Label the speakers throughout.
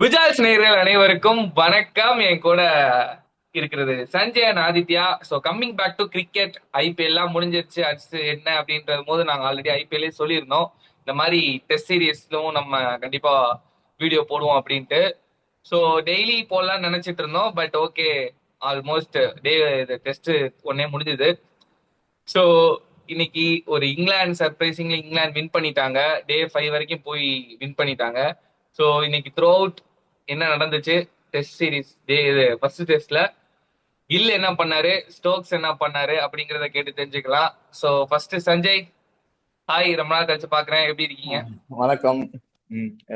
Speaker 1: விஜாஸ் நேயர்கள் அனைவருக்கும் வணக்கம். என் கூட இருக்கிறது Sanjay and Aditya. So coming back to cricket. IPL எல்லாம் முடிஞ்சிருச்சு. அடுத்து என்ன அப்படின்றது போது நாங்க ஆல்ரெடி ஐபிஎல்லே சொல்லியிருந்தோம். இந்த மாதிரி டெஸ்ட் சீரீஸ்லும் நம்ம கண்டிப்பா வீடியோ போடுவோம் அப்படின்ட்டு. ஸோ டெய்லி போடலாம்னு நினைச்சிட்டு இருந்தோம். But okay, almost day test ஒன்னே முடிஞ்சது. ஸோ இன்னைக்கு ஒரு இங்கிலாந்து சர்ப்ரைசிங்லி இங்கிலாந்து வின் பண்ணிட்டாங்க. டே 5 வரைக்கும் போய் வின் பண்ணிட்டாங்க. ஸோ இன்னைக்கு த்ரூ அவுட் என்ன நடந்துச்சு டெஸ்ட் சீரிஸ் டே ஃபர்ஸ்ட் டெஸ்ட்ல கில் என்ன பண்ணாரு, ஸ்டோக்ஸ் என்ன பண்ணாரு அப்படிங்கிறத கேட்டு தெரிஞ்சுக்கலாம். ஸோ ஃபர்ஸ்ட் சஞ்சய், ஹாய், ரொம்ப நாள் கழிச்சு பாக்குறேன், எப்படி இருக்கீங்க?
Speaker 2: வணக்கம்.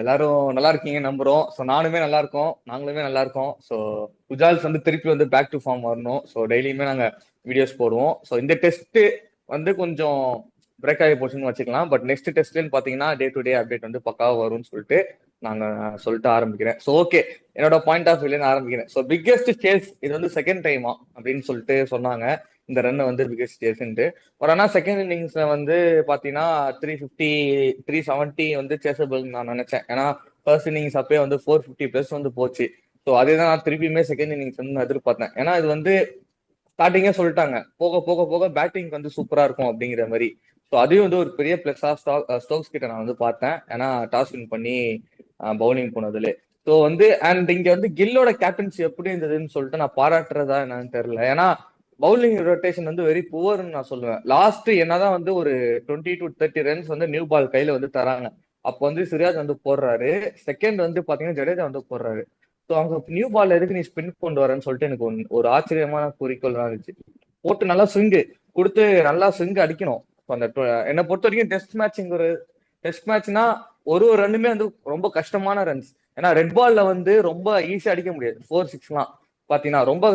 Speaker 2: எல்லாரும் நல்லா இருக்கீங்க நம்புறோம். ஸோ நானுமே நல்லா இருக்கோம், நாங்களுமே நல்லா இருக்கோம். ஸோ குஜால்ஸ் வந்து திருப்பி வந்து பேக் டு ஃபார்ம் வரணும். ஸோ டெய்லியுமே நாங்க வீடியோஸ் போடுவோம். ஸோ இந்த டெஸ்ட் வந்து கொஞ்சம் பிரேக் ஆகி போச்சுன்னு வச்சுக்கலாம். பட் நெக்ஸ்ட் டெஸ்ட்லன்னு பாத்தீங்கன்னா டே டு டே அப்டேட் வந்து பக்காவா வரும்னு சொல்லிட்டு நாங்க சொல்லிட்டு ஆரம்பிக்கிறேன். ஸோ ஓகே, என்னோட பாயிண்ட் ஆஃப் வியூல ஆரம்பிக்கிறேன். ஸோ பிக்கெஸ்ட் சேஸ் இது வந்து செகண்ட் டைமா அப்படின்னு சொல்லிட்டு சொன்னாங்க. இந்த ரன் வந்து பிக்கெஸ்ட் சேஸ்ன்ட்டு. ஒரு ஆனா செகண்ட் இன்னிங்ஸ்ல வந்து பாத்தீங்கன்னா 350 370 வந்து சேசபிள் நான் நினைச்சேன். ஏன்னா ஃபர்ஸ்ட் இன்னிங்ஸ் அப்பயே வந்து 450+ வந்து போச்சு. ஸோ அதே தான் நான் திருப்பியுமே செகண்ட் இன்னிங்ஸ் வந்து நான் எதிர்பார்த்தேன். ஏன்னா இது வந்து ஸ்டார்டிங்கே சொல்லிட்டாங்க, போக போக போக பேட்டிங் வந்து சூப்பரா இருக்கும் அப்படிங்கிற மாதிரி. ஸோ அதையும் வந்து ஒரு பெரிய பிளஸா ஸ்டோக்ஸ் கிட்ட நான் வந்து பார்த்தேன். ஏன்னா டாஸ் வின் பண்ணி பவுலிங் போனதுல. ஸோ வந்து அண்ட் இங்க வந்து கில்லோட கேப்டன்சி எப்படி இருந்ததுன்னு சொல்லிட்டு நான் பாராட்டுறதா என்னன்னு தெரியல. ஏன்னா பவுலிங் ரொட்டேஷன் வந்து வெரி புவர்னு நான் சொல்லுவேன். லாஸ்ட் என்னதான் வந்து ஒரு 20 to 30 ரன்ஸ் வந்து நியூ பால் கையில வந்து தராங்க. அப்போ வந்து சிராஜ் வந்து போடுறாரு. செகண்ட் வந்து பாத்தீங்கன்னா ஜடேஜா வந்து போடுறாரு. ஸோ அவங்க நியூ பால் எதுக்கு நீ ஸ்பின் கொண்டு வரேன்னு சொல்லிட்டு எனக்கு ஒரு ஆச்சரியமான குறிக்கோள் தான் இருந்துச்சு. போட்டு நல்லா ஸ்விங்கு கொடுத்து நல்லா ஸ்விங் அடிக்கணும். அந்த என்னை பொறுத்த வரைக்கும் டெஸ்ட் மேட்ச்னா ஒரு ரன்னுமே வந்து ரொம்ப கஷ்டமான ரன்ஸ். ஏன்னா ரெட் பால்ல வந்து ரொம்ப ஈஸியா அடிக்க முடியாது. 4-6லாம் பாத்தீங்கன்னா ரொம்ப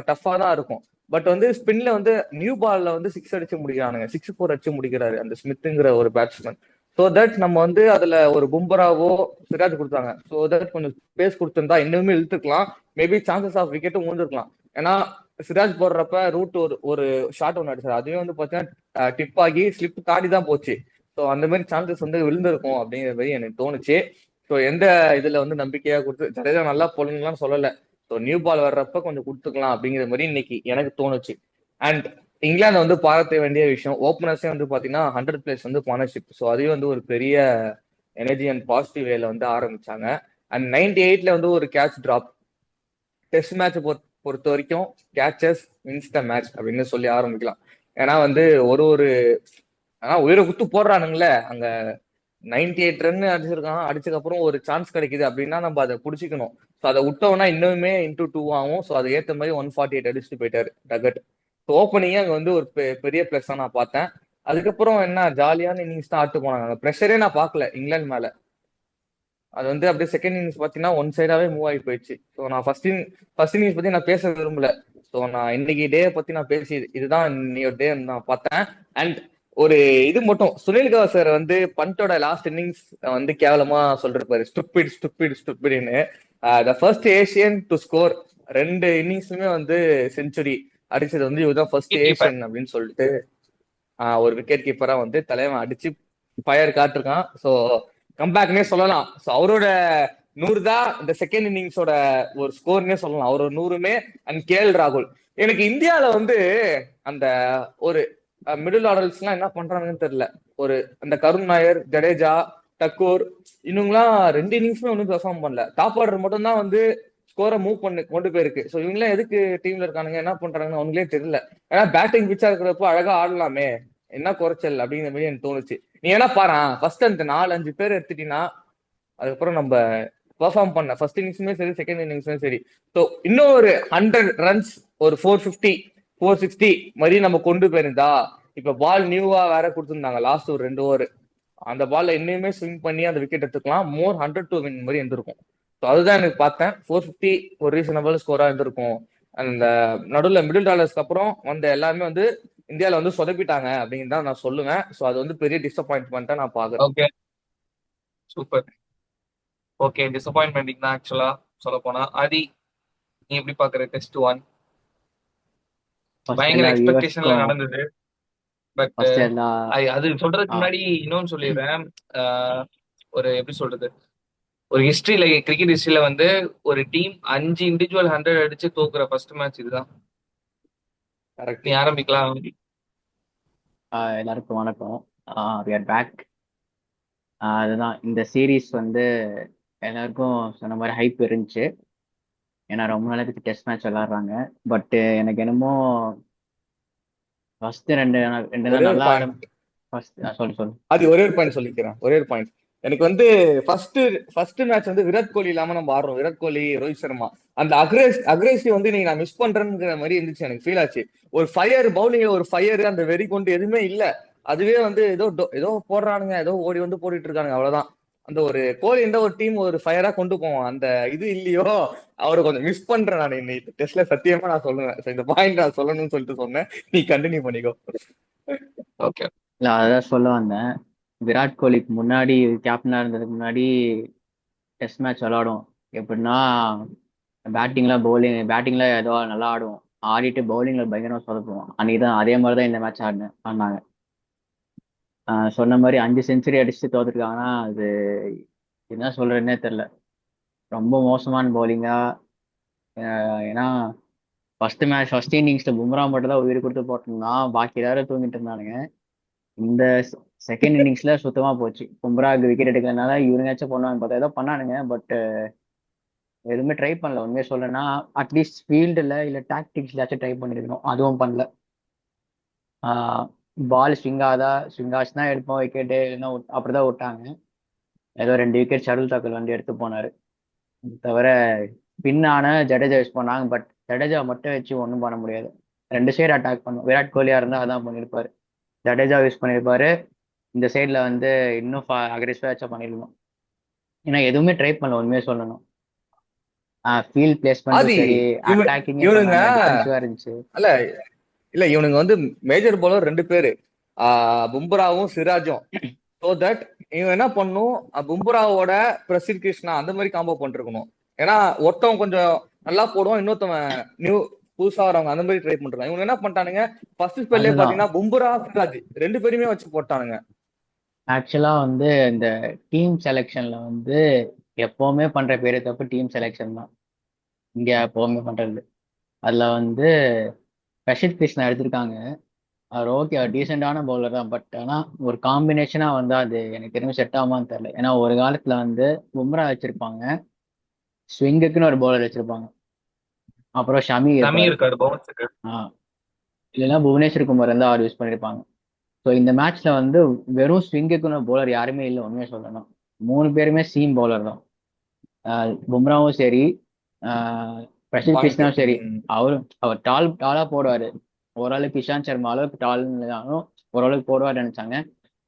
Speaker 2: டஃபா தான் இருக்கும். பட் வந்து ஸ்பின்ல வந்து நியூ பால்ல வந்து 6 அடிச்சு முடிக்கிறானுங்க. 6-4 அடிச்சு முடிக்கிறாரு அந்த ஸ்மித்ங்கிற ஒரு பேட்ஸ்மேன். ஸோ தட் நம்ம வந்து அதுல ஒரு பும்பராவோ சிராஜ் கொடுத்தாங்க. ஸோ தட் கொஞ்சம் ஸ்பேஸ் கொடுத்திருந்தா இன்னுமே இழுத்துக்கலாம். மேபி சான்சஸ் ஆஃப் விக்கெட்டும் முடிஞ்சிருக்கலாம். ஏன்னா சிராஜ் போடுறப்ப ரூட் ஒரு ஒரு ஷாட் ஒன்று அடிச்சாரு. அதுவே வந்து பாத்தீங்கன்னா டிப் ஆகி ஸ்லிப் தாண்டி தான் போச்சு. ஸோ அந்த மாதிரி சான்சஸ் வந்து விழுந்திருக்கும் அப்படிங்கிற மாதிரி எனக்கு தோணுச்சு. ஸோ எந்த இதுல வந்து நம்பிக்கையா கொடுத்து ஜடேஜா நல்லா போடலாம் சொல்லல. ஸோ நியூ பால் வர்றப்ப கொஞ்சம் கொடுத்துக்கலாம் அப்படிங்கிற மாதிரி இன்னைக்கு எனக்கு தோணுச்சு. அண்ட் இங்கிலாந்து வந்து பாராட்ட வேண்டிய விஷயம், ஓப்பனர்ஸே வந்து பாத்தீங்கன்னா 100+ வந்து பார்ட்னர்ஷிப். ஸோ அதையும் வந்து ஒரு பெரிய எனர்ஜி அண்ட் பாசிட்டிவ் வேல வந்து ஆரம்பிச்சாங்க. அண்ட் 98ல வந்து ஒரு கேட்ச் டிராப். டெஸ்ட் மேட்ச் பொறுத்த வரைக்கும் கேச்சஸ் வின்ஸ் த மேட்ச் அப்படின்னு சொல்லி ஆரம்பிக்கலாம். ஏன்னா வந்து ஒரு ஒரு ஆனா உயிரை குத்து போடுறானுங்களே அங்க. 98 ரன் அடிச்சிருக்கான். அடிச்சதுக்கு அப்புறம் ஒரு சான்ஸ் கிடைக்குது அப்படின்னா நம்ம அதை புடிச்சிக்கணும். ஸோ அதை விட்டோம்னா இன்னுமே இன்டூ 2 ஆகும். ஸோ அதை ஏத்த மாதிரி 148 அடிச்சுட்டு போயிட்டாரு டகட். ஸோ ஓப்பனிங்கே அங்க வந்து ஒரு பெரிய பிளஸ் தான் நான் பார்த்தேன். அதுக்கப்புறம் என்ன ஜாலியான இன்னிங்ஸ் தான் ஆட்டு போனாங்க. அந்த ப்ரெஷரே நான் பார்க்கல இங்கிலாந்து மேல. அது வந்து அப்படியே செகண்ட் இன்னிங்ஸ் பாத்தீங்கன்னா ஒன் சைடாவே மூவ் ஆகி போயிடுச்சு. ஸோ நான் ஃபர்ஸ்ட் இன்னிங்ஸ் பத்தி நான் பேச விரும்பல. ஸோ நான் இன்னைக்கு டே பத்தி நான் பேசி இதுதான் இன்னையோட டே நான் பார்த்தேன். அண்ட் ஒரு இது மட்டும், சுனில் கவாஸ்கர் வந்து பண்டோட லாஸ்ட் இன்னிங்ஸ் வந்து கேவலமா சொல்லிருப்பாரு, ஸ்டூபிட் ஸ்டூபிட் ஸ்டூபிட்னு. The first Asian to score 2 இன்னிங்ஸுமே வந்து செஞ்சுரி அடிச்சது வந்து இவர்தான் ஃபர்ஸ்ட்
Speaker 1: விக்கெட் கீப்பர்.
Speaker 2: ஏசியன் அப்படின்னு சொல்லிட்டு ஒரு விக்கெட் கீப்பரா வந்து தலைவன் அடிச்சு ஃபயர் காட்டிருக்கான். ஸோ கம்பேக்னே சொல்லலாம். ஸோ அவரோட 100 தான் இந்த செகண்ட் இன்னிங்ஸோட ஒரு ஸ்கோர்னே சொல்லலாம். அவரோட 100மே. அண்ட் KL ராகுல். எனக்கு இந்தியாவில வந்து அந்த ஒரு மிடில் ஆர்டர்ஸ் எல்லாம் என்ன பண்றாங்கன்னு தெரியல. ஒரு அந்த கருண் நாயர், ஜடேஜா, டக்கூர் இவங்கெல்லாம் 2 இன்னிங்ஸுமே ஒன்றும் பெர்ஃபார்ம் பண்ணல. டாப் ஆர்டர் மட்டும் தான் வந்து ஸ்கோரை மூவ் பண்ணி கொண்டு போயிருக்கு. ஸோ இவங்கெல்லாம் எதுக்கு டீம்ல இருக்கானுங்க, என்ன பண்றாங்கன்னு அவங்களே தெரியல. ஏன்னா பேட்டிங் பிச்சா இருக்கிறப்போ அழகா ஆடலாமே, என்ன குறைச்சல் அப்படிங்கிற மாதிரி எனக்கு தோணுச்சு. நீ என்ன பாரு, ஃபர்ஸ்ட் அந்த 4-5 பேர் எடுத்துட்டீங்கன்னா அதுக்கப்புறம் நம்ம பெர்ஃபார்ம் பண்ண ஃபர்ஸ்ட் இன்னிங்ஸுமே சரி செகண்ட் இன்னிங்ஸுமே சரி. ஸோ இன்னும் ஒரு 100 ரன்ஸ், ஒரு 450 460 மாதிரி நம்ம கொண்டு போயிருந்தா, இப்ப பால் நியூவா வேற கொடுத்துருந்தாங்க லாஸ்ட் ஒரு 2 ஓவர். அந்த பால்ல இன்னுமே ஸ்விங் பண்ணி அந்த விக்கெட் எடுத்துக்கலாம். மோர் 100 to win மாதிரி இருந்திருக்கும். ஸோ அதுதான் எனக்கு பார்த்தேன். 450 ஒரு ரீசனபிள் ஸ்கோரா இருந்திருக்கும். அந்த நடுவில் மிடில் டாலர்ஸ்க்கு அப்புறம் வந்த எல்லாருமே வந்து இந்தியாவில வந்து சொதப்பிட்டாங்க அப்படின்னு தான் நான் சொல்லுவேன். ஸோ அது வந்து பெரிய டிசப்பாயின்ட்மெண்ட்டா நான் பாக்குறேன்.
Speaker 1: Okay, super. ஓகே, டிசப்பாயின்மெண்டிங் தான் ஆக்சுவலா சொல்ல போனா. ஆதி, நீ எப்படி பாக்குற டெஸ்ட் 1?
Speaker 3: ஃபர்ஸ்ட்
Speaker 1: பயங்கர
Speaker 3: எல்லா
Speaker 1: எக்ஸ்பெக்டேஷன்ல
Speaker 3: வியூவர்ஸ்க்கும்
Speaker 1: நடந்தது. பட்
Speaker 3: ஃபர்ஸ்ட் எல்லா
Speaker 1: அது சொல்றதுக்கு
Speaker 3: ஆ
Speaker 1: முன்னாடி இன்னொன்னு சொல்லிடுறேன். ஒரு எப்படி சொல்றது, ஒரு ஹிஸ்டரியில, கிரிக்கெட் ஹிஸ்டரியில வந்து ஒரு டீம் 5 இண்டிவிஜுவல் 100 அடிச்சு தோக்குற ஃபர்ஸ்ட் மேட்ச் இதுதான்.
Speaker 2: கரெக்ட்.
Speaker 1: நீ ஆரம்பிக்கலாம்.
Speaker 3: எல்லாருக்கும் வணக்கம். We are back. அதுதான் இந்த சீரீஸ் வந்து எல்லாருக்கும் சொன்ன மாதிரி ஹைப் இருந்துச்சு. ஏன்னா ரொம்ப நாளைக்கு டெஸ்ட் மேட்ச் விளாடுறாங்க. பட் எனக்கு என்னமோ ஃபர்ஸ்ட் ரெண்டு
Speaker 2: ஒரே
Speaker 3: தான்
Speaker 2: ஒரு
Speaker 3: நல்லா ஆடும்.
Speaker 2: பாயிண்ட்,
Speaker 3: ஃபர்ஸ்ட் சொல்லு சொல்லு.
Speaker 2: அது ஒரே ஒரு பாயிண்ட் சொல்லிக்கிறேன். ஒரே ஒரு பாயிண்ட். எனக்கு வந்து ஃபர்ஸ்ட் ஃபர்ஸ்ட் மேட்ச் வந்து விராட் கோலி இல்லாம நம்ம ஆடுறோம். விராட் கோலி, ரோஹித் சர்மா, அந்த அக்ரேசிவ் வந்து நீங்க நான் மிஸ் பண்றேங்கிற மாதிரி இருந்துச்சு. எனக்கு ஃபீல் ஆச்சு. ஒரு ஃபயர் பவுலிங்ல, ஒரு ஃபயர், அந்த வெறி கொண்டு எதுவுமே இல்ல. அதுவே வந்து ஏதோ போடுறானுங்க, ஏதோ ஓடி வந்து போட்டுட்டு இருக்கானுங்க, அவ்வளவுதான். அந்த ஒரு கோலி எந்த ஒரு டீம் ஒரு ஃபயரா கொண்டு போவோம், அந்த இது இல்லையோ. அவரை கொஞ்சம் மிஸ் பண்றேன் நான் இன்னைக்கு டெஸ்ட்ல. சத்தியமா நான் சொல்லுவேன். So, இந்த பாயிண்ட் நான் சொல்லணும்னு சொல்லிட்டு சொன்னேன். நீ கண்டினியூ பண்ணிக்கோ.
Speaker 1: ஓகே.
Speaker 3: இல்லை, அதான் சொல்ல வந்தேன். விராட் கோலிக்கு முன்னாடி, கேப்டனாக இருந்ததுக்கு முன்னாடி டெஸ்ட் மேட்ச் விளாடும். எப்படின்னா பேட்டிங்ல ஏதோ நல்லா ஆடுவோம். ஆடிட்டு பவுலிங்ல பயங்கரமாக சொதப்புவோம். அன்னைக்கு தான் அதே மாதிரி தான் இந்த மேட்ச் ஆடினாங்க. சொன்ன மாதிரி 5 செஞ்சுரி அடிச்சு தோத்துருக்காங்கன்னா அது என்ன சொல்றதுன்னே தெரியல. ரொம்ப மோசமான பவுலிங்கா. ஏன்னா ஃபர்ஸ்ட் இன்னிங்ஸ்ல பும்ரா மட்டும் தான் உயிர் கொடுத்து போட்டிருந்தான். பாக்கி எல்லாரும் தூங்கிட்டு இருந்தானுங்க. இந்த செகண்ட் இன்னிங்ஸ்ல சுத்தமா போச்சு. பும்ராவுக்கு விக்கெட் எடுக்கிறதுனால இவனுங்காச்சும் பண்ணுவாங்க பார்த்தா ஏதோ பண்ணானுங்க. பட் எதுவுமே ட்ரை பண்ணல. உண்மையை சொல்லனா அட்லீஸ்ட் ஃபீல்டுல இல்ல டாக்டிக்ஸ்லாச்சும் ட்ரை பண்ணிருக்கணும். அதுவும் பண்ணல. பால் ஸ்விங் ஆச்சுன்னா எடுப்போம் விக்கெட்டு, இல்லைன்னா அப்படிதான் விட்டாங்க. ஏதோ 2 விக்கெட் ஷட்டில் தாக்கல் வந்து எடுத்து போனாரு. தவிர பின்னான ஜடேஜா யூஸ் பண்ணாங்க. பட் ஜடேஜா மட்டும் வச்சு ஒன்றும் பண்ண முடியாது. 2 சைடு அட்டாக் பண்ணும். விராட் கோலியா இருந்தால் அதான் பண்ணியிருப்பாரு. ஜடேஜா யூஸ் பண்ணியிருப்பாரு. இந்த சைடில் வந்து இன்னும் அக்ரெசிவாக வச்சா பண்ணிருக்கணும். ஏன்னா எதுவுமே ட்ரை பண்ணல. உண்மையே சொல்லணும். ஃபீல்ட்
Speaker 2: ஆதி,
Speaker 3: பிளேஸ்மெண்ட்டும் சரி,
Speaker 2: இவ-
Speaker 3: அட்டாக்கிங்கே
Speaker 2: இவனுங்க
Speaker 3: பண்ணாங்க, டிஃபென்சிவாக இருந்துச்சு.
Speaker 2: அல்ல இல்ல, இவனுங்க வந்து மேஜர் பவுலர் 2 பேரு, பும்ராவும் சிராஜும். சோ தட் இவன் என்ன பண்ணும், பும்ராவோட பிரசித் கிருஷ்ணா அந்த மாதிரி காம்போ பண்ணிருக்கணும். ஏன்னா ஒருத்தவன் கொஞ்சம் நல்லா போடுவான், இன்னொருத்தவன் நியூ புதுசா வரவங்க அந்த மாதிரி ட்ரை பண்றாங்க. இவங்க என்ன பண்ணிட்டானுங்க, ஃபர்ஸ்ட் ஸ்பெல்லே
Speaker 3: அதுதான்
Speaker 2: பாத்தீங்கன்னா பும்ரா, சிராஜ் 2 பேருமே வச்சு போட்டானுங்க.
Speaker 3: ஆக்சுவலாக வந்து இந்த டீம் செலெக்ஷன்ல வந்து எப்பவுமே பண்ற பெரிய தப்பு டீம் செலெக்ஷன் தான். இந்தியா எப்பவுமே பண்றது. அதுல வந்து ரஷித் கிருஷ்ணா எடுத்திருக்காங்க. அவர் ஓகே, அவர் டீசெண்டான பவுலர் தான். பட் ஆனால் ஒரு காம்பினேஷனா வந்து அது எனக்கு தெரிஞ்சு செட் ஆகுமான்னு தெரியல. ஏன்னா ஒரு காலத்துல வந்து பும்ரா வச்சிருப்பாங்க, ஸ்விங்குக்குன்னு ஒரு பவுலர் வச்சிருப்பாங்க, அப்புறம் ஷமி
Speaker 1: தமிழ்
Speaker 3: இருப்பாரு.
Speaker 1: இருக்காரு பவுன்ஸுக்கு.
Speaker 3: இல்லைன்னா புவனேஸ்வர் குமார் வந்து அவர் யூஸ் பண்ணியிருப்பாங்க. ஸோ இந்த மேட்ச்ல வந்து வெறும் ஸ்விங்குக்குன்னு பவுலர் யாருமே இல்லை. உண்மையை சொல்லணும், 3 பேருமே சீம் பவுலர் தான். பும்ராவும் சரி, பிரசித்
Speaker 2: பாயிண்ட்.
Speaker 3: கிருஷ்ணாவும் சரி. அவர் டாலா போடுவாரு. ஓரளவுக்கு இஷாந்த் சர்மா அளவுக்கு டால்னாலும் ஓரளவுக்கு போடுவார் நினைச்சாங்க.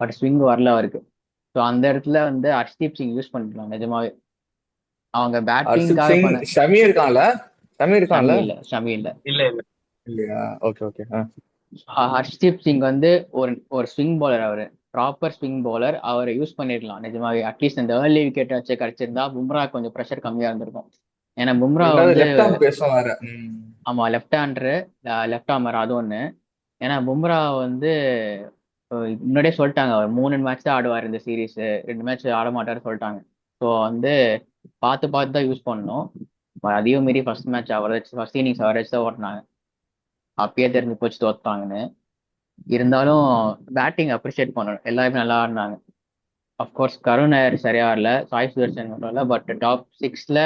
Speaker 3: பட் ஸ்விங் வரல அவருக்கு. ஸோ அந்த இடத்துல வந்து ஹர்ஷ்தீப் சிங் யூஸ் பண்ணிக்கலாம் நிஜமாவே. அவங்க
Speaker 2: ஹர்ஷித்
Speaker 3: பேட்டிங்காக
Speaker 2: சிங்,
Speaker 3: பண்ண.
Speaker 2: ஷமி இருக்கான்ல? ஷமி இருக்கான்ல?
Speaker 3: ஷமி இல்ல.
Speaker 1: இல்ல இல்ல.
Speaker 2: இல்லையா? Okay okay.
Speaker 3: ஹர்ஷ்தீப் சிங் வந்து ஒரு ஒரு ஸ்விங் பவுலர். அவரு ப்ராப்பர் ஸ்விங் பவுலர். அவரை யூஸ் பண்ணிருக்கலாம் நிஜமாவே. அட்லீஸ்ட் இந்த ஏர்லி விக்கெட் வச்சு கிடைச்சிருந்தா பும்ரா கொஞ்சம் ப்ரெஷர் கம்மியா இருந்திருக்கும். ஏன்னா பும்ரா
Speaker 2: ரெண்டாவது
Speaker 3: வந்து
Speaker 2: லெஃப்ட் ஆர்ம் பேசும் வேற.
Speaker 3: ஆமா, லெஃப்ட் ஹேண்டரு, லெஃப்ட் ஆர்மர், அது ஒன்று. ஏன்னா பும்ரா வந்து முன்னாடியே சொல்லிட்டாங்க அவர் 3 மேட்ச் தான் ஆடுவார் இந்த சீரீஸ், 2 மேட்ச் ஆட மாட்டாருன்னு சொல்லிட்டாங்க. ஸோ வந்து பார்த்து பார்த்து தான் யூஸ் பண்ணணும். அதையும் மீறி ஃபர்ஸ்ட் மேட்ச் அவர் ஃபர்ஸ்ட் இன்னிங்ஸ் அவர் வச்சு தான் ஓட்டினாங்க. அப்பயே தெரிஞ்சு போச்சு தோத்தாங்கன்னு. இருந்தாலும் பேட்டிங் அப்ரிஷியேட் பண்ணணும். எல்லாருமே நல்லா ஆடினாங்க. அஃப்கோர்ஸ் கருண் நாயர் சரியா ஆடல, சாய் சுதர்சன் மட்டும் இல்லை. பட் டாப் 6ல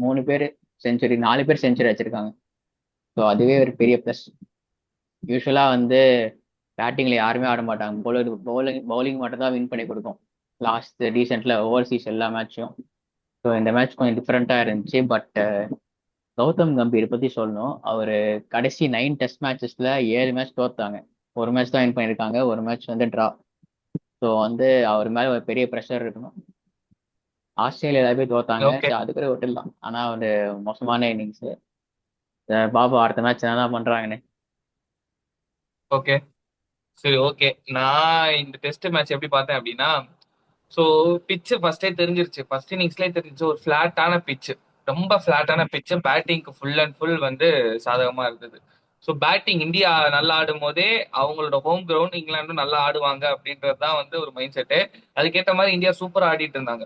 Speaker 3: 3 பேர் செஞ்சுரி, 4 பேர் செஞ்சுரி வச்சிருக்காங்க. ஸோ அதுவே ஒரு பெரிய ப்ளஸ். யூஸ்வலா வந்து பேட்டிங்ல யாருமே ஆட மாட்டாங்க. பவுலிங் மட்டும் தான் வின் பண்ணி கொடுக்கும் லாஸ்ட் ரீசெண்ட்ல ஓவர்சீஸ் எல்லா மேட்சும். ஸோ இந்த மேட்ச் கொஞ்சம் டிஃப்ரெண்டா இருந்துச்சு. பட் கௌதம் கம்பீர் பத்தி சொல்லணும். அவர் கடைசி 9 டெஸ்ட் மேட்சஸ்ல 7 மேட்ச் தோத்தாங்க. ஒரு மேட்ச் தான் வின் பண்ணியிருக்காங்க, ஒரு மேட்ச் வந்து ட்ரா. ஸோ வந்து அவர் மேல ஒரு பெரிய ப்ரெஷர் இருக்கணும். ஆஸ்திரேலியா போய் தோத்தாங்க,
Speaker 1: ஓகே.
Speaker 3: சரி அது கூட விட்டுடலாம். ஆனா ஒரு மோசமான இன்னிங்ஸ். பாபா அடுத்த மேட்ச் என்ன பண்றாங்கன்னு.
Speaker 1: ஓகே. சரி, ஓகே. நான் இந்த டெஸ்ட் மேட்ச் எப்படி பார்த்தேன் அப்படின்னா, ஸோ பிச்சு ஃபர்ஸ்டே தெரிஞ்சிருச்சு. ஃபர்ஸ்ட் இன்னிங்ஸ்லேயே தெரிஞ்சிச்சு ஒரு ஃபிளாட்டான பிச்சு, ரொம்ப ஃபிளாட்டான பிச்சு. பேட்டிங்க்கு ஃபுல் அண்ட் ஃபுல் வந்து சாதகமா இருந்தது. ஸோ பேட்டிங் இந்தியா நல்லா ஆடும் போதே அவங்களோட ஹோம் கிரவுண்ட் இங்கிலாண்டும் நல்லா ஆடுவாங்க அப்படின்றது தான் வந்து ஒரு மைண்ட் செட்டு. அதுக்கேற்ற மாதிரி இந்தியா சூப்பராக ஆடிட்டு இருந்தாங்க.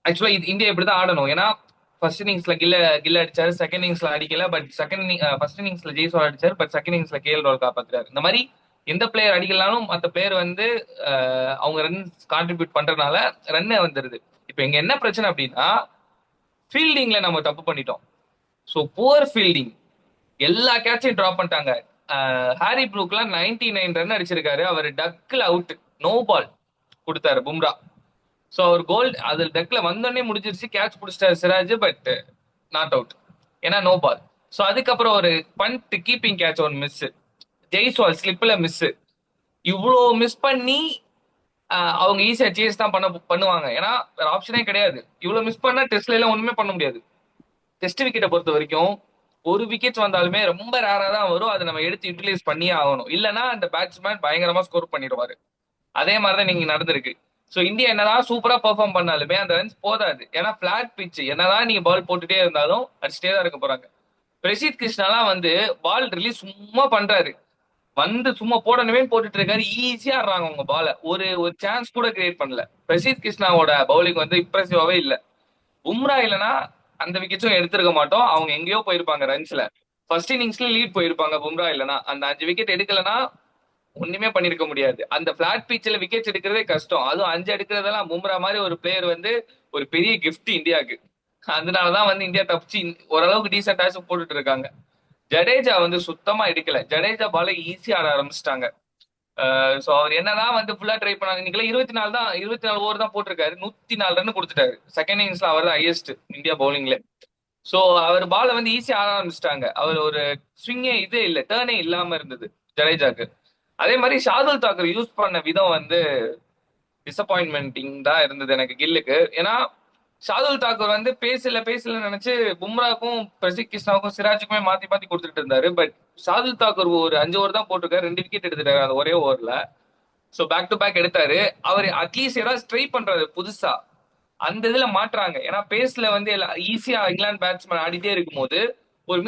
Speaker 1: ஆக்சுவலா இந்தியா இப்படிதான் ஆடணும். ஏன்னா ஃபர்ஸ்ட் இன்னிங்ஸ்ல கில்ல அடிச்சாரு, செகண்ட் இன்னிங்ஸ்ல அடிக்கல. பட் ஃபர்ஸ்ட் இன்னிங்ஸ்ல ஜெய்ஸ்வால் அடிச்சாரு, பட் செகண்ட் இன்னிங்ஸ்ல கேஎல் ராகுல் காப்பாத்துறாரு. இந்த மாதிரி எந்த பிளேயர் அடிக்கலாலும் மற்ற பிளேயர் வந்து அவங்க ரன் கான்ட்ரிபியூட் பண்றதுனால ரன் வந்துருது. இப்போ இங்க என்ன பிரச்சனை அப்படின்னா ஃபீல்டிங்ல நம்ம தப்பு பண்ணிட்டோம். ஸோ புவர் ஃபீல்டிங், எல்லா கேட்சையும் டிராப் பண்ணிட்டாங்க. ஹாரி ப்ரூக்லாம் 99 ரன் அடிச்சிருக்காரு, அவர் டக்கில் அவுட், நோ பால் கொடுத்தாரு பும்ரா. ஸோ அவர் கோல் அது டக்ல வந்தோடனே முடிஞ்சிருச்சு, கேட்ச் பிடிச்சிட்டாரு சிராஜ், பட் நாட் அவுட், ஏன்னா நோ பால். ஸோ அதுக்கப்புறம் ஒரு பண்ட் கீப்பிங் கேட்ச் ஒன்று மிஸ், ஜெய்ஸ்வால் ஸ்லிப்ல மிஸ். இவ்வளோ மிஸ் பண்ணி அவங்க ஈஸியா சேஸ் தான் பண்ணுவாங்க, ஏன்னா வேற ஆப்ஷனே கிடையாது. இவ்வளவு மிஸ் பண்ணா டெஸ்ட்ல எல்லாம் ஒண்ணுமே பண்ண முடியாது. டெஸ்ட் விக்கெட்டை பொறுத்த வரைக்கும் ஒரு விக்கெட் வந்தாலுமே ரொம்ப ரேரா தான் வரும், அதை நம்ம எடுத்து யூட்டிலைஸ் பண்ணியே ஆகணும், இல்லைன்னா அந்த பேட்ஸ்மேன் பயங்கரமா ஸ்கோர் பண்ணிடுவாரு. அதே மாதிரிதான் நீங்க நடந்திருக்கு. ஸோ இந்தியா என்னதான் சூப்பரா பெர்ஃபார்ம் பண்ணாலுமே அந்த ரன்ஸ் போதாது, ஏன்னா பிளாட் பிச், என்னதான் நீங்க பால் போட்டுட்டே இருந்தாலும் அடிச்சுட்டே தான் இருக்க போறாங்க. பிரசித் கிருஷ்ணாலாம் வந்து பால் ரிலீஸ் சும்மா பண்றாரு, வந்து சும்மா போடணுமே போட்டுட்டு இருக்காரு, ஈஸியா ஆடுறாங்க உங்க பால, ஒரு ஒரு சான்ஸ் கூட கிரியேட் பண்ணல. பிரசித் கிருஷ்ணாவோட பவுலிங் வந்து இம்ப்ரெசிவாவே இல்ல. பும்ரா இல்லைன்னா அந்த விக்கெட்ஸும் எடுத்திருக்க மாட்டோம், அவங்க எங்கேயோ போயிருப்பாங்க ரன்ஸ்ல. ஃபர்ஸ்ட் இன்னிங்ஸ்ல லீட் போயிருப்பாங்க பும்ரா இல்லைன்னா. அந்த 5 விக்கெட் எடுக்கலன்னா ஒண்ணுமே பண்ணிருக்க முடியாது. அந்த பிளாட் பீச்ல விக்கெட்ஸ் எடுக்கிறதே கஷ்டம், அதுவும் 5 எடுக்கிறதெல்லாம் பும்ரா மாதிரி ஒரு பிளேயர் வந்து ஒரு பெரிய கிஃப்ட் இந்தியாவுக்கு. அதனாலதான் வந்து இந்தியா தப்பிச்சு ஓரளவுக்கு டீசென்டாச்சும் போட்டுட்டு இருக்காங்க. ஜடேஜா வந்து சுத்தமா எடுக்கல, ஜடேஜா பால ஈஸியா ஆட ஆரம்பிச்சிட்டாங்க. சோ அவர் என்னதான் வந்து ஃபுல்லா ட்ரை பண்ணாங்க, இன்னைக்கு 24 ஓவர் தான் போட்டிருக்காரு, 104 ரன் கொடுத்துட்டாரு. செகண்ட் இன்னிங்ஸ்ல அவர் தான் ஹையஸ்ட் இந்தியா பவுலிங்ல. சோ அவர் பால வந்து ஈஸியா ஆட ஆரம்பிச்சிட்டாங்க. அவர் ஒரு ஸ்விங்கே இதே இல்ல, டேர்னே இல்லாம இருந்தது ஜடேஜாக்கு. அதே மாதிரி ஷார்துல் தாக்கர் யூஸ் பண்ண விதம் வந்து டிசப்பாயின்மெண்டிங் தான் இருந்தது எனக்கு கில்லுக்கு. ஏன்னா ஷார்துல் தாக்கூர் வந்து பேசல நினைச்சு பும்ராக்கும் பிரசித் கிருஷ்ணாவுக்கும் சிராஜுக்குமே மாத்தி மாத்தி கொடுத்துட்டு இருந்தாரு. பட் ஷார்துல் தாக்கூர் ஒரு 5 ஓவர் தான் போட்டிருக்காரு, 2 விக்கெட் எடுத்துட்டாரு அந்த ஒரே ஓவர்ல. சோ பேக் டு பேக் எடுத்தாரு. அவர் அட்லீஸ்ட் ஏதாவது ட்ரை பண்றாரு புதுசா, அந்த இதுல மாற்றாங்க. ஏன்னா பேஸ்ல வந்து ஈஸியா இங்கிலாந்து பேட்ஸ்மேன் ஆடிட்டே இருக்கும் போது ஒரு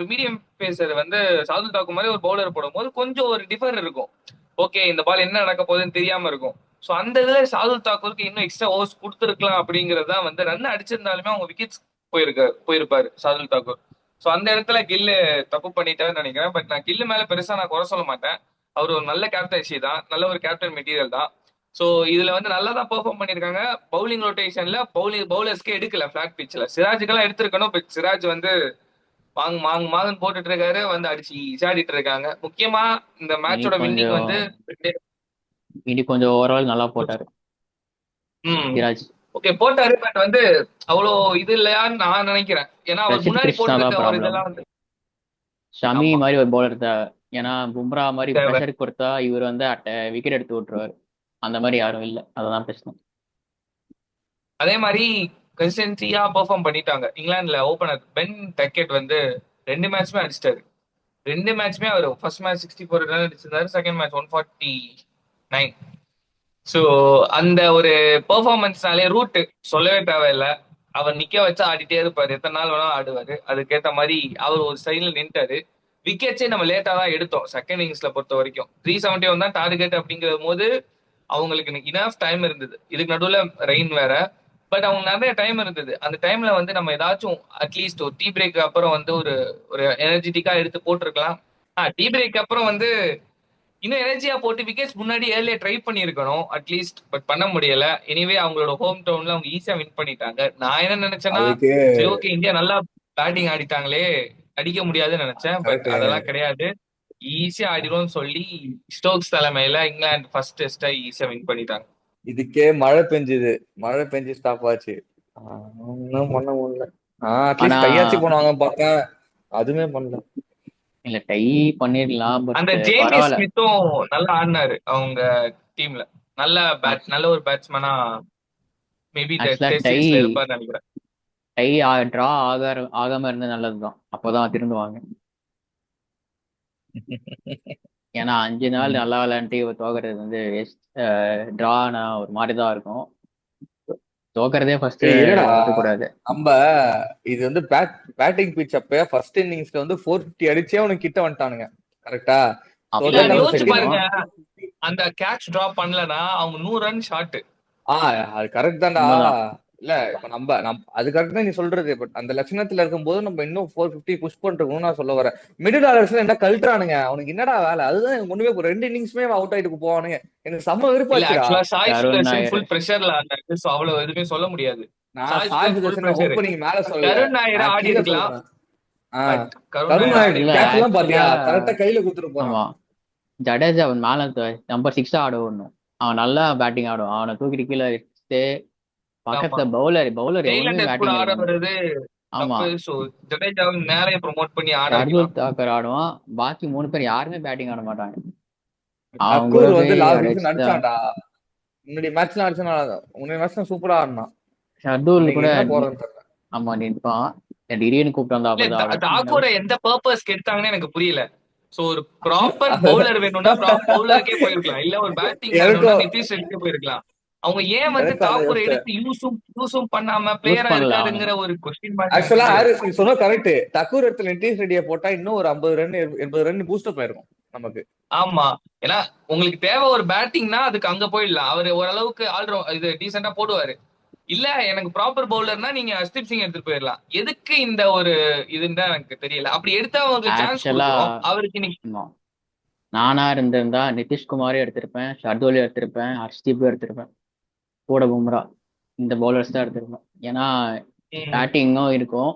Speaker 1: மீடியம் பேசர் வந்து ஷார்துல் தாக்கூர் மாதிரி ஒரு பவுலர் போடும் போது கொஞ்சம் ஒரு டிஃபர் இருக்கும். ஓகே, இந்த பால் என்ன நடக்க போகுதுன்னு தெரியாம இருக்கும். சோ அந்த இதுல ஷார்துல் தாக்கூருக்கு இன்னும் எக்ஸ்ட்ரா ஓவர்ஸ் கொடுத்துருக்கலாம். அப்படிங்கிறது தான் வந்து ரன் அடிச்சிருந்தாலுமே அவங்க விக்கெட்ஸ் போயிருப்பாரு ஷார்துல் தாக்கூர். சோ அந்த இடத்துல கில்லு தப்பு பண்ணிட்டாருன்னு நினைக்கிறேன். பட் நான் கில்லு மேல பெருசா நான் குறை சொல்ல மாட்டேன். அவர் ஒரு நல்ல கேப்டன்சி தான், நல்ல ஒரு கேப்டன் மெட்டீரியல் தான். சோ இதுல வந்து நல்லா தான் பெர்ஃபார்ம் பண்ணிருக்காங்க. பவுலிங் ரொட்டேஷன்ல பவுலர்ஸ்க்கே எடுக்கல, பிளாட் பிட்ச்ல சிராஜுக்கெல்லாம் எடுத்திருக்கணும். பட் சிராஜ் வந்து மாங்குன்னு போட்டுட்டு இருக்காரு, வந்து அடிச்சு ஈஸியாடிட்டு இருக்காங்க. முக்கியமா இந்த
Speaker 3: இனி
Speaker 1: மேட்சோட வின்னிங்
Speaker 3: கொஞ்சம்
Speaker 1: வந்து
Speaker 3: இனி கொஞ்சம் ஓவரால் நல்லா போட்டாரு
Speaker 1: ம்
Speaker 3: சிராஜ்.
Speaker 1: ஓகே போட்டாரு. பட் வந்து அவ்வளோ இது இல்லையான்னு நான் நினைக்கிறேன். ஏன்னா அவர்
Speaker 3: பிரசித்
Speaker 1: முன்னாடி
Speaker 3: கிருஷ்ணா
Speaker 1: போட்டிருக்க
Speaker 3: தான்
Speaker 1: ஒரு
Speaker 3: ப்ராப்ளம்.
Speaker 1: இதெல்லாம் வந்து
Speaker 3: ஷமி
Speaker 1: ஆமா
Speaker 3: மாதிரி ஒரு பவுலர் தேவை. ஏன்னா பும்ரா மாதிரி
Speaker 1: தேவை.
Speaker 3: ப்ரெஷர் கொடுத்தா இவர் வந்து விக்கெட் எடுத்து விட்டுருவாரு. அந்த மாதிரி யாரும் இல்லை, அதுதான் பிரச்சனை.
Speaker 1: அதே மாதிரி கன்சிஸ்டன்சியா பெர்ஃபார்ம் பண்ணிட்டாங்க இங்கிலாந்துல. ஓபனர் பென் டக்கெட் வந்து 2 மேட்ச்மே அடிச்சிட்டாரு. 2 மேட்ச்மே அவர் ஃபர்ஸ்ட் மேட்ச் 64 ரன் அடிச்சிருந்தாரு, செகண்ட் மேட்ச் 149. ஸோ அந்த ஒரு பெர்ஃபார்மன்ஸ்னாலே ரூட் சொல்லவே தேவையில்லை. அவர் நிக்க வச்சா ஆடிட்டே இருப்பாரு, எத்தனை நாள் வேணாலும் ஆடுவாரு. அதுக்கேற்ற மாதிரி அவர் ஒரு சைட்ல நின்ட்டாரு. விக்கெட்ஸே நம்ம லேட்டா தான் எடுத்தோம் செகண்ட் இன்னிங்ஸ்ல பொறுத்த வரைக்கும். 371 தான் டார்கெட் அப்படிங்கிற போது அவங்களுக்கு இனஃப் டைம் இருந்தது. இதுக்கு நடுவுல ரெயின் வேற. பட் அவங்க நிறைய டைம் இருந்தது. அந்த டைம்ல வந்து நம்ம ஏதாச்சும் அட்லீஸ்ட் ஒரு டீ பிரேக் அப்புறம் வந்து ஒரு ஒரு எனர்ஜெட்டிக்கா எடுத்து போட்டிருக்கலாம். டீ பிரேக் அப்புறம் வந்து இன்னும் எனர்ஜியா போட்டு விக்கெட்ஸ் முன்னாடி ஏர்லியா ட்ரை பண்ணிருக்கணும் அட்லீஸ்ட். பட் பண்ண முடியல. எனிவே அவங்களோட ஹோம் டவுன்ல அவங்க ஈஸியா வின் பண்ணிட்டாங்க. நான் என்ன நினைச்சேன்னா
Speaker 2: அதுக்கு
Speaker 1: சரி ஓகே இந்தியா நல்லா பேட்டிங் ஆடிட்டாங்களே, அடிக்க முடியாதுன்னு நினைச்சேன். But
Speaker 2: correct.
Speaker 1: அதெல்லாம் கிடையாது, ஈஸியா ஆடிடும்னு சொல்லி ஸ்டோக்ஸ் தலைமையில இங்கிலாந்து ஃபர்ஸ்ட் டெஸ்டா ஈஸியா வின் பண்ணிட்டாங்க.
Speaker 2: இதுக்கே மழை பெஞ்சு ஸ்டாப் ஆச்சு. ஒண்ணும் பண்ண முடியல.
Speaker 3: ஆனா
Speaker 2: அட்லீஸ்ட் கையாச்சு போனாங்க பார்த்தேன், அதுவுமே பண்ணல.
Speaker 3: இல்ல டை பண்ணிடலாம்,
Speaker 1: அந்த
Speaker 3: பட்
Speaker 1: ஜேமி
Speaker 3: பரவாயில்ல.
Speaker 1: ஸ்மித்தும் நல்லா ஆடினாரு அவங்க டீம்ல. நல்ல ஒரு பேட்ஸ்மேனா மேபி
Speaker 3: ஆக்சுவலா
Speaker 1: டெஸ்ட்
Speaker 3: டை
Speaker 1: சீரிஸ்ல இருப்பாருன்னு நினைக்கிறேன்.
Speaker 3: டை டிரா ஆகாம இருந்தா நல்லதுதான், அப்போதான் திருந்துவாங்க. ஏன்னா 5 நாள்
Speaker 2: ம்.
Speaker 3: நல்லா விளையாண்டு தோக்குறது வந்து டிரானா ஒரு மாதிரிதான் இருக்கும். தோக்குறதே ஃபர்ஸ்ட்
Speaker 2: இல்லடா,
Speaker 3: இருக்கக்கூடாது.
Speaker 2: நம்ம இது வந்து பேட்டிங் பிச் அப்ப ஃபர்ஸ்ட் இன்னிங்ஸ்ல வந்து 450 அடிச்சே அவனுக்கு கிட்ட வந்துட்டானுங்க, கரெக்டா?
Speaker 3: அப்போ
Speaker 1: இல்ல
Speaker 2: நம்ம
Speaker 1: யோசிச்சு
Speaker 2: செகண்ட்
Speaker 3: யோசிக்கணும்.
Speaker 1: பாருங்க, அந்த கேட்ச் டிராப் பண்ணலனா அவங்க 100 ரன் ஷாட்.
Speaker 2: அது கரெக்ட் தான்டா.
Speaker 3: உண்மைதான்.
Speaker 2: இல்ல இப்ப அது கரெக்ட் தான் நீ சொல்றது. பட் அந்த லட்சணத்துல இருக்கும்போது நம்ம இன்னும் 450 புஷ் பண்ணிருக்கோம்னு நான் சொல்ல வரேன். மிடில் ஆர்டர்ஸ்ல என்ன கழட்டுறானுங்க, அவனுக்கு என்னடா வேலை? அதுதான் எனக்கு ஒண்ணுமே 2 இன்னிங்ஸ்மே அவுட் ஆயிட்டு போவானுங்க. எனக்கு செம்ம
Speaker 1: இல்ல
Speaker 2: விருப்பாச்சுடா.
Speaker 1: ஆக்சுவலா சாய்
Speaker 3: கருண்
Speaker 1: சுதர்ஷன்
Speaker 3: நாயர்.
Speaker 1: ஃபுல் பிரஷர்ல ஆனாரு. சோ அவ்வளவு எதுவுமே சொல்ல முடியாது.
Speaker 2: நான்
Speaker 1: Sai
Speaker 2: Sai
Speaker 1: Sudharsan full
Speaker 2: Sudharsan
Speaker 1: pressure.
Speaker 2: Opening மேல சொல்லல,
Speaker 1: கருண் நாயர்
Speaker 2: நான்
Speaker 1: ஆடி
Speaker 2: கீழே
Speaker 1: இருக்கலாம்.
Speaker 2: சொல்றேன். ஆஹ்
Speaker 1: பட் கருண்
Speaker 2: கருண்
Speaker 1: நாயர்
Speaker 2: நாயர்
Speaker 1: ஆடி
Speaker 3: இல்ல
Speaker 2: கேட்ச்
Speaker 1: இருக்கலாம்.
Speaker 2: எல்லாம் பாத்தியா,
Speaker 3: ஆக்சுவலா
Speaker 2: கரெக்டா கையில குடுத்துட்டு போறான்.
Speaker 3: ஆமா, ஜடேஜா அவன் மேல நம்பர் 6 ஆட விடணும். அவன் நல்லா பேட்டிங் ஆடுவான். அவனை தூக்கிட்டு கீழே வச்சுட்டு
Speaker 1: ஆமா.
Speaker 3: பக்கத்துல பவுலர் எவனுமே
Speaker 1: டெய்லண்டர் கூட
Speaker 3: பேட்டிங்
Speaker 1: ஆட
Speaker 3: எடுக்க முடியாது.
Speaker 1: வர்றது
Speaker 3: ஆமா,
Speaker 1: தப்பு. சோ ஜடேஜாவை மேலே ப்ரோமோட் பண்ணி ஆட வைக்கலாம்.
Speaker 3: ஷர்துல் தாக்கர் ஆடுவான். பாக்கி 3 பேர் யாருமே பேட்டிங் ஆட மாட்டாங்க. அவன் கூட
Speaker 2: டக்கூர்
Speaker 3: போய்
Speaker 2: வந்து லாஸ்ட் சீசன்
Speaker 3: அடிச்சுதான்.
Speaker 2: அடிச்சான்டா. முன்னாடி மேட்ச்லாம் சூப்பரா ஆடினான்.
Speaker 3: ஷர்துல்
Speaker 2: இன்னைக்கு
Speaker 3: கூட
Speaker 2: என்ன போறதுன்னு தெரியல.
Speaker 3: ஆமா நிற்பான். திடீர்னு கூப்பிட்டு வந்தா
Speaker 1: இல்ல
Speaker 3: அப்படிதான் ஆடுவான்.
Speaker 1: தாக்கூரை எந்த பர்பஸ்க்கு எடுத்தாங்கன்னு எனக்கு புரியல. சோ ஒரு ப்ராப்பர் பவுலர் வேணும்னா பவுலருக்கே போயிருக்கலாம். இல்ல ஒரு பேட்டிங் வேணும்னா
Speaker 2: எனக்கும்
Speaker 1: நிதிஷ் ரெட்டிக்கே போயிருக்கலாம். அவங்க ஏன் வந்து
Speaker 2: எனக்கும் அதான்
Speaker 1: தாக்கூரை
Speaker 2: யோசிச்சேன்.
Speaker 1: எடுத்து யூஸும் பண்ணாம
Speaker 3: யூஸ்
Speaker 1: பிளேயரா
Speaker 3: பண்ணல அவனை.
Speaker 1: இருக்காருங்கிற ஒரு கொஸ்டின் மார்க் எனக்கு
Speaker 2: ஆக்சுவலா
Speaker 1: இருக்கு.
Speaker 2: ஹாரிஸ் நீ சொன்ன கரெக்ட். டக்கூர் இடத்துல நிதிஷ் ரெட்டியை போட்டா இன்னும் ஒரு 50 ரன் 80 ரன் பூஸ்டப் ஆயிருக்கும் நமக்கு.
Speaker 1: ஆமா. ஏன்னா உங்களுக்கு தேவை ஒரு பேட்டிங்னா அதுக்கு அங்க போயிடலாம். அவரு ஓரளவுக்கு இது டீசெண்டா போடுவாரு. இல்ல எனக்கு ப்ராப்பர் பவுலர்னா நீங்க ஹர்ஷ்தீப் சிங் எடுத்துட்டு போயிடலாம். எதுக்கு இந்த ஒரு இதுன்னு தான் எனக்கு தெரியல. அப்படி எடுத்தா அவங்களுக்கு சான்ஸ்
Speaker 3: ஆக்சுவலா
Speaker 1: கொடுக்கணும். அவருக்கு இன்னைக்கு
Speaker 3: ஆமா, நானா இருந்திருந்தா நிதிஷ்குமாரே எடுத்திருப்பேன், ஷர்துலே எடுத்திருப்பேன், ஹர்ஷ்தீப்பும் எடுத்திருப்பேன். கூட பும்ரா. இந்த பவுலர்ஸ் தான் எடுத்திருப்பேன். ஏன்னா
Speaker 1: ம்,
Speaker 3: பேட்டிங்கும் இருக்கும்,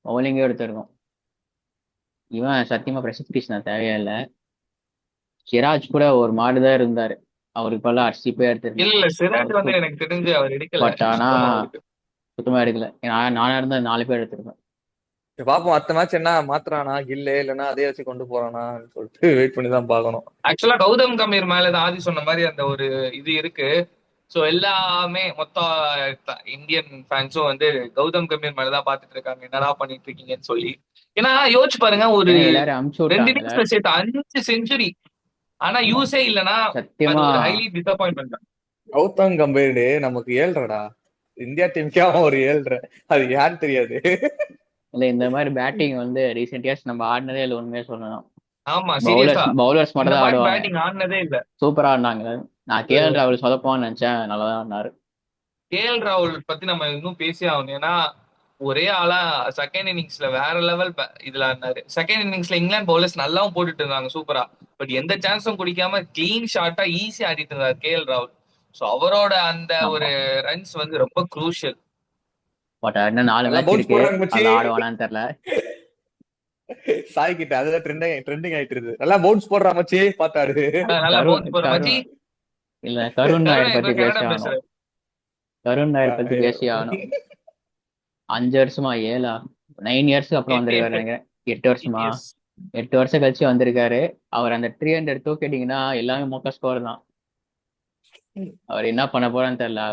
Speaker 3: பவுலிங்கும் எடுத்திருக்கும். இவன் சத்தியமா பிரசிபிடேஷன் தேவையே இல்லை. சிராஜ் கூட ஒரு மாதிரி தான் இருந்தாரு. அவருக்கு பல ஹர்ஷ்தீப்பே எடுத்திருக்கலாம்.
Speaker 1: இல்ல சிராஜ்
Speaker 3: அவர்
Speaker 1: வந்து எனக்கு தெரிஞ்சு அவர் எடுக்கல
Speaker 3: பட் ஆனா
Speaker 1: சுத்தமா அவருக்கு.
Speaker 3: சுத்தமா எடுக்கல. நானா இருந்தா 4 பேர் எடுத்திருப்பேன்.
Speaker 2: சரி, பாப்போம் அடுத்த மேட்ச் என்ன மாத்துறானா கில்லே, இல்லைன்னா அதே வச்சு கொண்டு போறானான்னு சொல்லிட்டு வெயிட் பண்ணி தான் பார்க்கணும்.
Speaker 1: ஆக்சுவலா கௌதம் கம்பீர் மேலதான் ஆதி சொன்ன மாதிரி அந்த ஒரு இது இருக்கு. சோ எல்லாமே மொத்த இந்தியன் ஃபேன்ஸும் வந்து கௌதம் கம்பீர் மேலதான் பாத்துட்டு இருக்காங்க, என்னடா பண்ணிட்டு இருக்கீங்கன்னு சொல்லி. ஏன்னா யோசிச்சு பாருங்க, ஒரு
Speaker 3: ஏன்னா எல்லாரும் அமுச்சு
Speaker 1: 2
Speaker 3: விட்டாங்கல்ல.
Speaker 1: இன்னிங்ஸ்ல சேர்த்து 5 செஞ்சுரி. ஆனா
Speaker 3: ஆமா,
Speaker 1: யூஸே இல்லைன்னா அது
Speaker 3: சத்தியமா.
Speaker 1: ஒரு ஹைலி டிசப்பாயின்மெண்ட் தான்.
Speaker 2: கௌதம் கம்பீர் நமக்கு 7.5டா. இந்தியா டீமுக்கே அவன் ஒரு 7.5. அது யான்னு தெரியாது.
Speaker 3: இல்ல இந்த மாதிரி பேட்டிங் வந்து ரீசெண்ட் இயர்ஸ் நம்ம ஆடினதே இல்லை உண்மையே சொல்லணும்.
Speaker 1: ஆமா
Speaker 3: பவுலர்ஸ்
Speaker 1: சீரியஸா
Speaker 3: பவுலர்ஸ்
Speaker 1: இந்த
Speaker 3: மட்டும் தான்
Speaker 1: மாதிரி
Speaker 3: ஆடுவாங்க.
Speaker 1: பேட்டிங் ஆடினதே இல்ல.
Speaker 3: சூப்பரா ஆடினாங்க. நான் கேஎல் ராகுல் சொதப்பான்னு நினைச்சேன், நல்லா தான் ஆடினாரு.
Speaker 1: கேஎல் ராகுல் பத்தி நம்ம இன்னும் பேசி ஆகணும். ஏன்னா ஒரே ஆளா செகண்ட் இன்னிங்ஸ்ல வேற லெவல் இதுல ஆடினாரு. செகண்ட் இன்னிங்ஸ்ல இங்கிலாந்து பவுலர்ஸ் நல்லாவும் போட்டுட்டு இருந்தாங்க சூப்பரா. பட் எந்த சான்ஸும் குடிக்காம கிளீன் ஷாட்டா ஈஸியா ஆடிட்டு இருந்தாரு கேஎல் ராகுல். சோ அவரோட அந்த
Speaker 3: ஆமா,
Speaker 1: ஒரு ரன்ஸ் வந்து ரொம்ப குரூஷியல்.
Speaker 3: பட் இன்னும் 4
Speaker 2: நல்லா
Speaker 3: மேட்ச்
Speaker 2: பவுன்ஸ்
Speaker 3: இருக்கு.
Speaker 2: போடுறாங்க மச்சி.
Speaker 3: அதுல ஆடுவானான்னு தெரியல.
Speaker 2: சாய் கிட்ட அதுதான் ட்ரெண்டிங் ஆயிட்டு இருக்கு. நல்லா பவுன்ஸ் போடுறா மச்சி, பாத்தாடு.
Speaker 1: நல்லா
Speaker 3: கருண்
Speaker 1: பவுன்ஸ் போற மச்சி.
Speaker 3: கருண் இல்ல, கருண் நாயர்
Speaker 1: கருண்
Speaker 3: பத்தி
Speaker 1: இப்ப
Speaker 3: பேசி
Speaker 1: கன்னடா
Speaker 3: ஆகணும்.
Speaker 1: பேசுறாரு.
Speaker 3: கருண் நாயர் பத்தி பேசி ஆகணும். 5 வருஷமா 7 9 இயர்ஸ்க்கு அப்புறம்
Speaker 1: எட்டு
Speaker 3: வந்திருக்காரு
Speaker 1: எட்டு
Speaker 3: நினைக்கிறேன். 8 வருஷமா,
Speaker 1: எஸ்.
Speaker 3: 8 வருஷம் கழிச்சு வந்திருக்காரு. அவர் அந்த 300 தூக்கிட்டீங்கன்னா எல்லாமே மொக்க ஸ்கோர் தான். அவர் என்ன பண்ண போறான்னு தெரியல.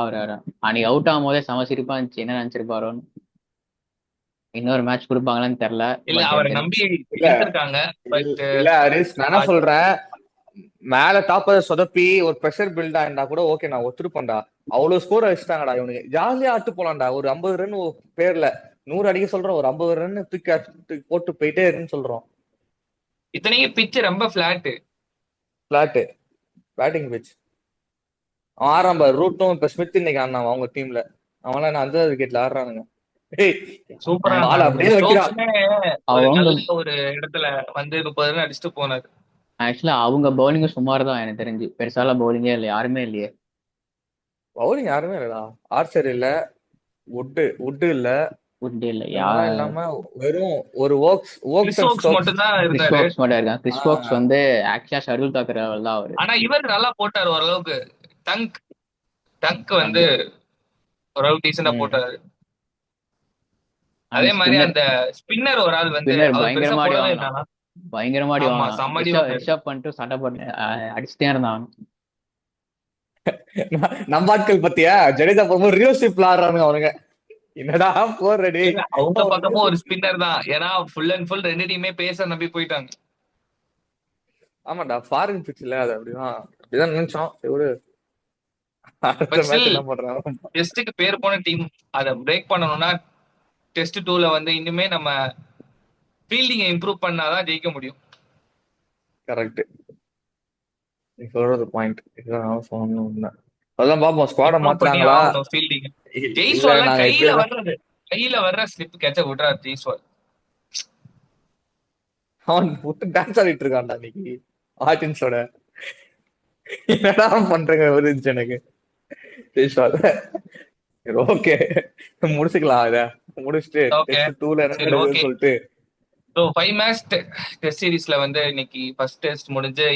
Speaker 3: அவர் அன்னைக்கு அவுட் ஆகும் போதே செம சிரிப்பா இருந்துச்சு. என்ன நினைச்சிருப்பாரோன்னு. இன்னொரு மேட்ச் கொடுப்பாங்களான்னு தெரியல.
Speaker 1: இல்ல
Speaker 3: பட்
Speaker 1: அவரை
Speaker 3: எனக்கு
Speaker 1: நம்பி
Speaker 2: இல்ல
Speaker 1: எடுத்திருக்காங்க. பட்
Speaker 2: இல்ல ஹரிஸ், நான் என்ன சொல்றேன், மேல டாப்ப சொதப்பி ஒரு ப்ரெஷர் பில்ட் ஆயிருந்தா கூட ஓகே, நான் ஒத்துருப்பேன்டா. அவ்வளவு ஸ்கோர் வச்சுட்டாங்கடா இவனுக்கு, ஜாலியா ஆட்டு போலாம்டா. ஒரு 50 ரன் பேர்ல 100 அடிக்க சொல்றோம், ஒரு 50 ரன் தூக்கி போட்டு போயிட்டே இருக்குன்னு சொல்றோம்.
Speaker 1: இத்தனைக்கும் பிட்ச் ரொம்ப பிளாட்.
Speaker 2: Plot batting pitch. அவன் ஆறாம் பாரு ரூட்டும். இப்ப ஸ்மித் இன்னைக்கு ஆடினான் அவங்க டீம்ல. அவன்லாம் என்ன அந்த விக்கெட்ல ஆடுறானுங்க. ஏய்,
Speaker 1: சூப்பரா
Speaker 2: பால்
Speaker 1: இருந்தாங்க.
Speaker 2: அப்படியே வைக்கிறான்.
Speaker 1: ஸ்டோக்ஸுமே ஒரு
Speaker 3: அவங்க
Speaker 1: நல்ல ஒரு இடத்துல வந்து 30 ரன் அடிச்சுட்டு போனாரு.
Speaker 3: ஆக்சுவலா அவங்க பவுலிங்கும் சுமார் தான் எனக்கு தெரிஞ்சு. பெருசால பவுலிங்கே இல்லை, யாருமே இல்லையே.
Speaker 2: பவுலிங் யாருமே இல்லடா. ஆர்ச்சர் இல்ல, வுட்டு இல்ல,
Speaker 3: உட் இல்லை
Speaker 2: இவங்கெல்லாம் இல்லாம வெறும் ஒரு oaks
Speaker 1: Chris
Speaker 2: and
Speaker 1: oaks
Speaker 2: Stokes.
Speaker 1: மட்டும் தான்
Speaker 3: கிறிஸ்
Speaker 1: இருந்தாரு.
Speaker 3: ஸ்டோக்ஸ் மட்டும் இருக்கான். கிறிஸ் ஸ்டோக்ஸ்
Speaker 2: ஆஹ்
Speaker 3: வந்து ஆக்சுவலா ஷர்துல் தாக்கர் லெவல் தான் அவரு.
Speaker 1: ஆனா இவர் நல்லா போட்டாரு ஓரளவுக்கு. டங்க் டங்க் வந்து
Speaker 3: தங்கு.
Speaker 1: ஓரளவுக்கு டீசெண்டா போட்டாரு. அதே
Speaker 3: அண்ட்
Speaker 1: மாதிரி
Speaker 3: ஸ்பின்னர்
Speaker 1: அந்த ஸ்பின்னர் ஒரு ஆள் வந்து
Speaker 3: ஸ்பின்னர்
Speaker 1: அவர் பெருசா
Speaker 3: பயங்கரமா அடி
Speaker 1: போடவே
Speaker 3: வாங்கினான்.
Speaker 1: இல்லைனா.
Speaker 3: பயங்கரமா அடி
Speaker 1: ஆமா
Speaker 3: வாங்கினான்.
Speaker 1: செம்மடி வாங்கினாரு.
Speaker 3: ரிஷப் பண்ணிட்டு சண்டை போட்டு அடிச்சுட்டே இருந்தான்.
Speaker 2: நம்ம ஆட்கள் பத்தியா, ஜடேஜா போகும்போது ரியோஷிப்ல ஆடுறானுங்க அவனுங்க. என்னடா போர் ரெடி.
Speaker 1: இல்ல அவங்க பக்கமும் ஒரு ஸ்பின்னர் தான். ஏன்னா ஃபுல் அண்ட் ஃபுல் 2 டீமே பேச நம்பி போயிட்டாங்க.
Speaker 2: ஆமாண்டா, ஃபாரின் பிச்சுல அது அப்படிதான் நினைச்சோம். இவரு அடுத்த
Speaker 1: பட்
Speaker 2: மேட்ச்
Speaker 1: ஸ்டில்
Speaker 2: என்ன பண்றாங்க.
Speaker 1: டெஸ்ட்டுக்கு பேர் போன டீம் அதை பிரேக் பண்ணணும்னா டெஸ்ட் 2ல வந்து இன்னுமே நம்ம ஃபீல்டிங்கை இம்ப்ரூவ் பண்ணாதான் ஜெயிக்க முடியும்.
Speaker 2: கரெக்ட், நீ சொல்றது பாயிண்ட். இதுதான் நான் சொல்லணும். அதான் பாப்போம் ஸ்குவாட
Speaker 1: இம்ப்ரூவ் பண்ணி
Speaker 2: மாத்துறாங்களா.
Speaker 1: ஆகணும் ஃபீல்டிங்.
Speaker 2: இல்ல
Speaker 1: ஜெய்ஸ்வால்லாம்
Speaker 2: நாங்க
Speaker 1: கையில
Speaker 2: எப்படியாவது
Speaker 1: வர்றது, கையில வர்ற ஸ்லிப் கேட்ச விடுறாரு ஜெய்ஸ்வால்.
Speaker 2: அவன் விட்டு டான்ஸ் ஆடிட்டு இருக்கான்டா இன்னைக்கு ஆர்டின்ஸோட. என்னடா பண்றீங்க இருந்துச்சு எனக்கு ஜெய்ஸ்வால். ஓகே முடிச்சுக்கலாம் இத. முடிச்சுட்டு
Speaker 1: ஓகே
Speaker 2: டெஸ்ட் 2ல என்ன
Speaker 1: சரி ஓகே.
Speaker 2: நடக்குதுன்னு சொல்லிட்டு.
Speaker 1: ஸோ 5 மேட்ச் டெஸ்ட் சீரீஸ்ல வந்து இன்னைக்கு ஃபர்ஸ்ட் டெஸ்ட் முடிஞ்சு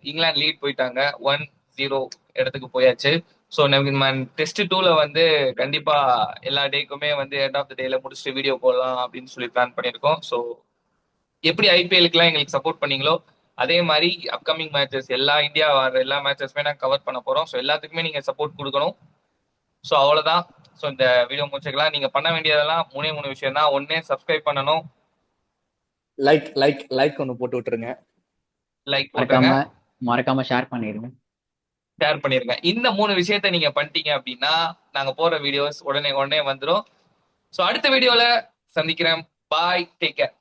Speaker 1: இங்கிலாந்து லீட் போயிட்டாங்க. 1-0 இடத்துக்கு போயாச்சு. ஸோ நம்ம டெஸ்ட் 2ல வந்து கண்டிப்பா எல்லா டேக்குமே வந்து எண்ட் ஆஃப் த டேல முடிச்சுட்டு வீடியோ போடலாம் அப்படின்னு சொல்லி பிளான் பண்ணியிருக்கோம். ஸோ எப்படி ஐபிஎலுக்குலாம் எங்களுக்கு சப்போர்ட் பண்ணீங்களோ அதே மாதிரி அப்கமிங் மேட்சஸ் எல்லா இந்தியா வர எல்லா மேட்சஸ்மே நாங்கள் கவர் பண்ண போறோம். ஸோ எல்லாத்துக்குமே நீங்க சப்போர்ட் கொடுக்கணும். ஸோ அவ்வளவுதான். ஸோ இந்த வீடியோ முடிச்சுக்கலாம். நீங்க பண்ண வேண்டியதெல்லாம் 3 விஷயம் தான். ஒன்னு சப்ஸ்கிரைப் பண்ணணும்,
Speaker 2: லைக் லைக் லைக் ஒன்னு போட்டு விட்டுருங்க.
Speaker 1: லைக் போட்டுருங்க,
Speaker 3: மறக்காம மறக்காம ஷேர் பண்ணிருங்க.
Speaker 1: ஷேர் பண்ணிருங்க. இந்த 3 விஷயத்த நீங்க பண்ணிட்டீங்க அப்படின்னா நாங்க போற வீடியோஸ் உடனே உடனே வந்துடும். ஸோ அடுத்த வீடியோல சந்திக்கிறேன். பாய், டேக் கேர்.